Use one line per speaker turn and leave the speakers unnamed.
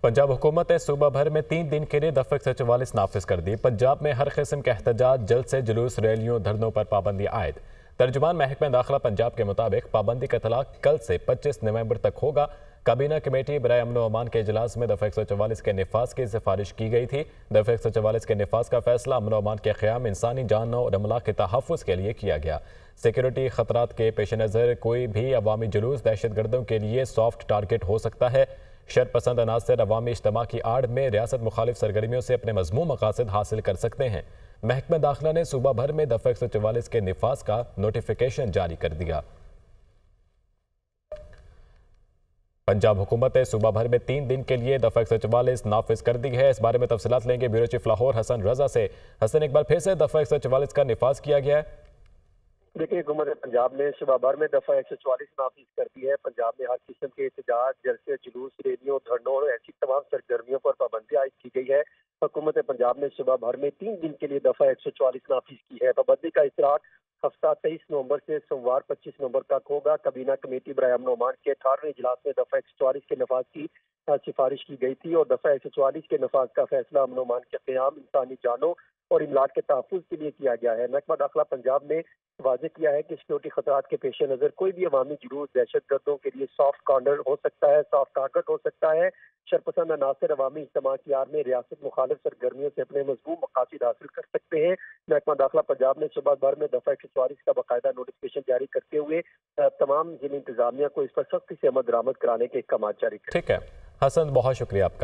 पंजाब हुकूमत ने सूबा भर में 3 दिन के लिए दफ़ा 144 नाफिज कर दी। पंजाब में हर किस्म के एहतजाज, जल्द से जुलूस, रैलियों, धरनों पर पाबंदी आयद। तर्जुमान महकमा दाखिला पंजाब के मुताबिक पाबंदी का इतलाक कल से 25 नवंबर तक होगा। काबीना कमेटी बराए अमन व अमान के इजलास में दफ़ा 144 के नफाज की सिफारिश की गई थी। दफ़ा 144 के नफाज का फैसला अमन व अमान के क़याम, इंसानी जान और अमला के तहफ़्फ़ुज़ के लिए किया गया। सिक्योरिटी खतरात के पेश नज़र कोई भी अवामी जुलूस दहशत गर्दों के लिए सॉफ्ट टारगेट हो सकता है। शरपसंद अनासर अवामी इज्तिमा की आड़ में रियासत मुखालिफ सरगर्मियों से अपने मज़मूम मकासद हासिल कर सकते हैं। महकमा दाखिला ने सूबा भर में दफ़ा 144 के नफाज का नोटिफिकेशन जारी कर दिया। पंजाब हुकूमत ने सूबा भर में 3 दिन के लिए दफ़ा 144 नाफिज कर दी है। इस बारे में तफसीलात लेंगे ब्यूरो चीफ लाहौर हसन रजा से। हसन, एक बार फिर से दफ़ा 144 का नफाज किया गया है।
देखिए, हुकूमत पंजाब ने सूबा भर में दफ़ा 144 नाफिज कर दी है। पंजाब में हर किस्म के एहतजाज, जलसे, जुलूस, रैलियों, धरनों और ऐसी तमाम सरगर्मियों पर पाबंदी आयद की गई है। हुकूमत पंजाब ने सूबा भर में 3 दिन के लिए दफ़ा 144 नाफिज की है। पाबंदी का इतलाक हफ्ता 23 नवंबर से सोमवार 25 नवंबर तक होगा। काबीना कमेटी बराए अमन व अमान के 18वें इजलास में दफ़ा 144 के नफाज की सिफारिश की गई थी और दफ़ा 144 के नफाज का फैसला अमन व अमान के क़याम, इंसानी जानों और इमलाक के तहफ़्फ़ुज़ के लिए किया गया है। महकमा दाखिला पंजाब ने वाज़ेह किया है कि सिक्योरिटी खतरात के पेश नज़र कोई भी अवामी जुलूस दहशत गर्दों के लिए सॉफ्ट कॉर्नर हो सकता है, सॉफ्ट टारगेट हो सकता है। शरपसंद अनासर अवामी इज्तिमा की आड़ में रियासत मुखालिफ सरगर्मियों से अपने मज़मूम मकासद हासिल कर सकते हैं। महकमा दाखिला पंजाब ने सूबा भर में दफ़ा 144 का बाकायदा नोटिफिकेशन जारी करते हुए तमाम जिला इंतजामिया को इस पर सख्ती से अमल दरामद कराने के अहकाम जारी किए।
ठीक है हसन, बहुत शुक्रिया आपका।